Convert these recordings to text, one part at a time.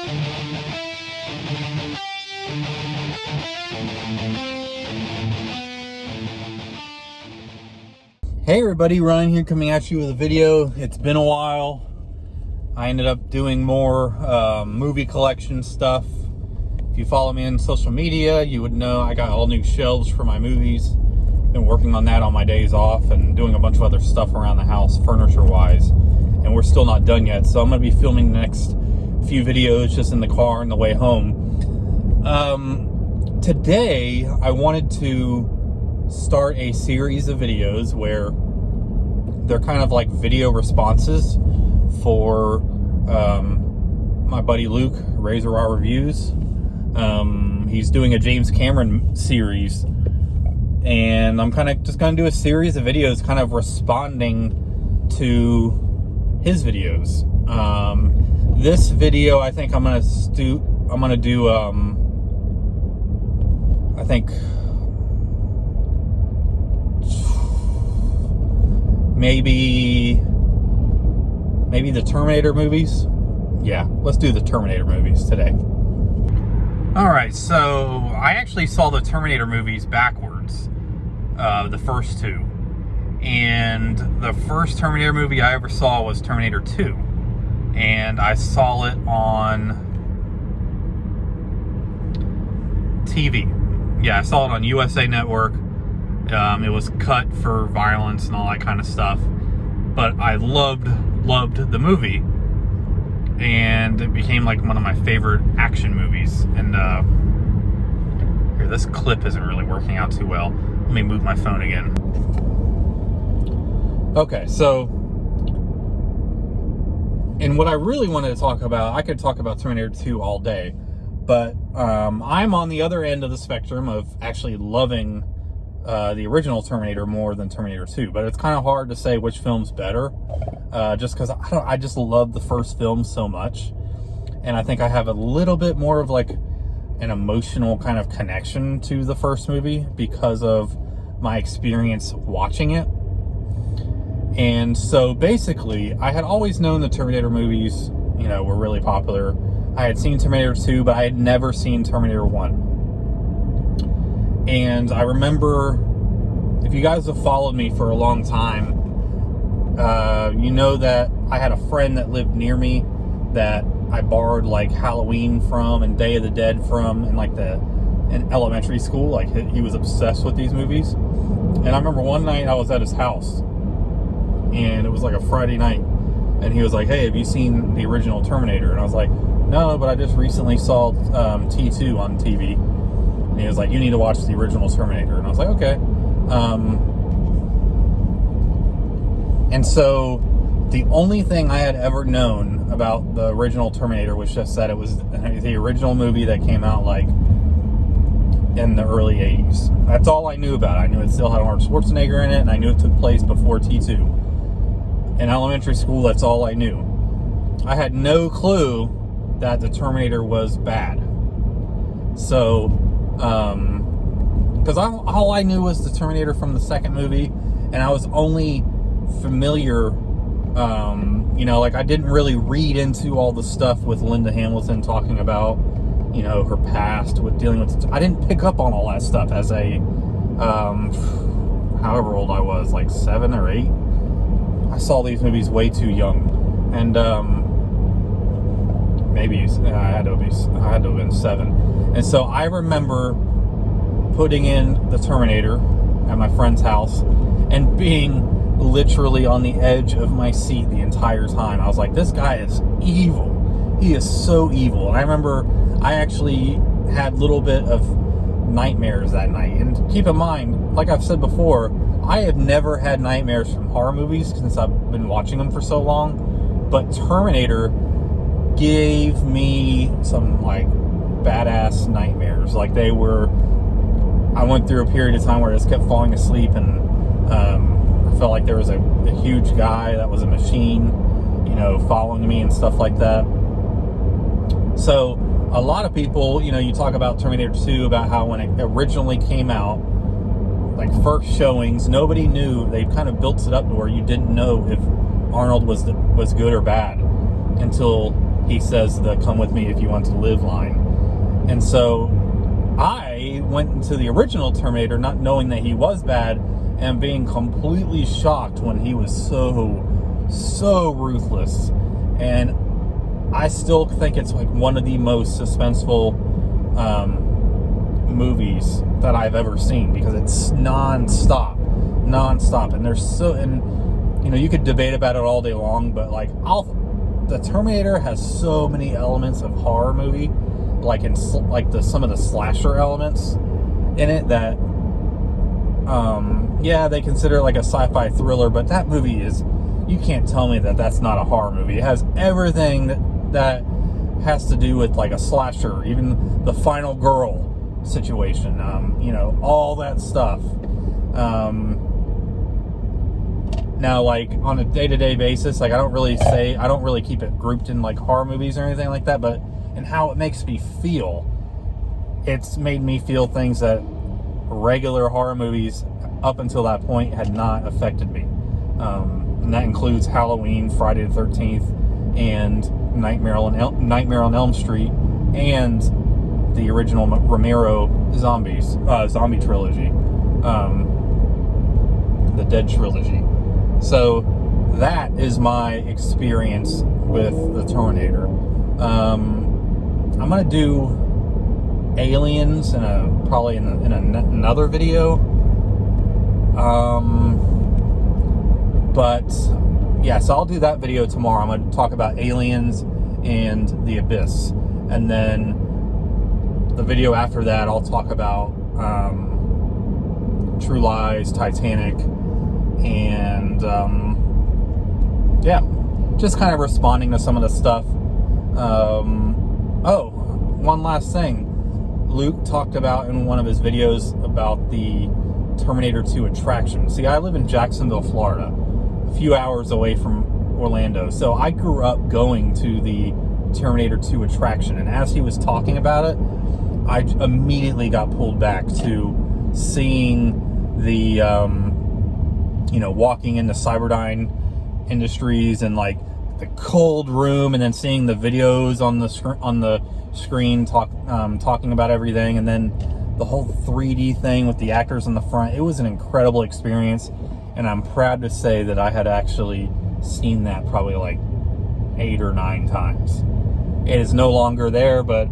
Hey everybody, Ryan here coming at you with a video. It's been a while. I ended up doing more movie collection stuff. If you follow me on social media, you would know I got all new shelves for my movies. Been working on that on my days off and doing a bunch of other stuff around the house, furniture-wise. And we're still not done yet, so I'm going to be filming the next few videos just in the car on the way home. Today, I wanted to start a series of videos where they're kind of like video responses for my buddy Luke, RAZORWIREREVIEWS. He's doing a James Cameron series, and I'm kind of just going to do a series of videos kind of responding to his videos. This video, I think I'm going to do I think maybe the Terminator movies. Yeah, let's do the Terminator movies today. Alright, so I actually saw the Terminator movies backwards, the first two. And the first Terminator movie I ever saw was Terminator 2. And I saw it on TV. Yeah, I saw it on USA Network. It was cut for violence and all that kind of stuff, but I loved the movie, and it became like one of my favorite action movies. And here, this clip isn't really working out too well. Let me move my phone again. Okay, so, and what I really wanted to talk about, I could talk about Terminator 2 all day, but I'm on the other end of the spectrum of actually loving the original Terminator more than Terminator 2, but it's kind of hard to say which film's better, just because I just love the first film so much, and I think I have a little bit more of like an emotional kind of connection to the first movie because of my experience watching it. And so basically, I had always known the Terminator movies, you know, were really popular. I had seen Terminator 2, but I had never seen Terminator 1. And I remember, if you guys have followed me for a long time, you know that I had a friend that lived near me that I borrowed like Halloween from and Day of the Dead from in elementary school. Like, he was obsessed with these movies. And I remember one night I was at his house, and it was like a Friday night, and he was like, "Hey, have you seen the original Terminator?" And I was like, "No, but I just recently saw T2 on TV." And he was like, "You need to watch the original Terminator." And I was like, "Okay." And so the only thing I had ever known about the original Terminator was just that it was the original movie that came out like in the early 80s. That's all I knew about it. I knew it still had Arnold Schwarzenegger in it, and I knew it took place before T2. In elementary school, that's all I knew. I had no clue that the Terminator was bad. So, because all I knew was the Terminator from the second movie, and I was only familiar, you know, like I didn't really read into all the stuff with Linda Hamilton talking about, you know, her past with dealing with, I didn't pick up on all that stuff as a, however old I was, like 7 or 8. I saw these movies way too young, and maybe I had to have been 7. And so I remember putting in the Terminator at my friend's house and being literally on the edge of my seat the entire time. I was like, this guy is evil. He is so evil. And I remember I actually had a little bit of nightmares that night. And keep in mind, like I've said before, I have never had nightmares from horror movies since I've been watching them for so long. But Terminator gave me some like badass nightmares. Like I went through a period of time where I just kept falling asleep, and I felt like there was a huge guy that was a machine, you know, following me and stuff like that. So a lot of people, you know, you talk about Terminator 2, about how when it originally came out, like first showings, nobody knew. They kind of built it up to where you didn't know if Arnold was good or bad until he says the "come with me if you want to live" line. And so I went into the original Terminator not knowing that he was bad, and being completely shocked when he was so ruthless. And I still think it's like one of the most suspenseful movies that I've ever seen, because it's non-stop. And you could debate about it all day long, but like the Terminator has so many elements of horror movie, like some of the slasher elements in it that they consider it like a sci-fi thriller, but that movie is, you can't tell me that that's not a horror movie. It has everything that has to do with like a slasher, even the final girl situation, all that stuff. Now, like on a day-to-day basis, like I don't really keep it grouped in like horror movies or anything like that, but in how it makes me feel, it's made me feel things that regular horror movies up until that point had not affected me. And that includes Halloween, Friday the 13th, and Nightmare on Elm Street, and the original Romero zombie trilogy, the Dead trilogy. So that is my experience with the Terminator. I'm gonna do Aliens probably in another video. But yeah, so I'll do that video tomorrow. I'm going to talk about Aliens and The Abyss, and then the video after that I'll talk about True Lies, Titanic, and just kind of responding to some of the stuff. One last thing. Luke talked about in one of his videos about the Terminator 2 attraction. See, I live in Jacksonville, Florida, a few hours away from Orlando. So I grew up going to the Terminator 2 attraction. And as he was talking about it, I immediately got pulled back to seeing the, walking into Cyberdyne Industries and like the cold room, and then seeing the videos on the screen talking about everything, and then the whole 3D thing with the actors in the front. It was an incredible experience, and I'm proud to say that I had actually seen that probably like 8 or 9 times. It is no longer there, but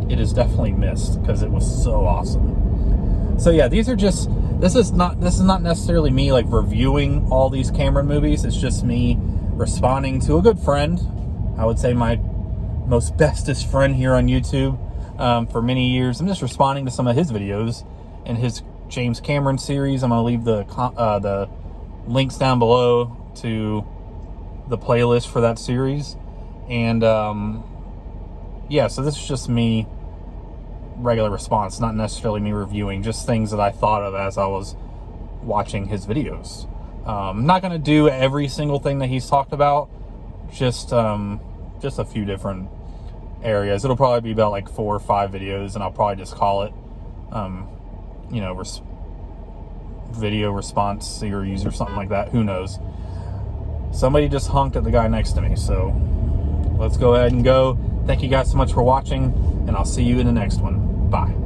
it is definitely missed because it was so awesome. So yeah, this is not necessarily me like reviewing all these Cameron movies. It's just me responding to a good friend. I would say my most bestest friend here on YouTube for many years. I'm just responding to some of his videos in his James Cameron series. I'm going to leave the links down below to the playlist for that series. And so this is just me, regular response, not necessarily me reviewing, just things that I thought of as I was watching his videos. I'm not going to do every single thing that he's talked about, just a few different areas. It'll probably be about like 4 or 5 videos, and I'll probably just call it video response series or something like that. Who knows? Somebody just honked at the guy next to me, so let's go ahead and go. Thank you guys so much for watching, and I'll see you in the next one. Bye.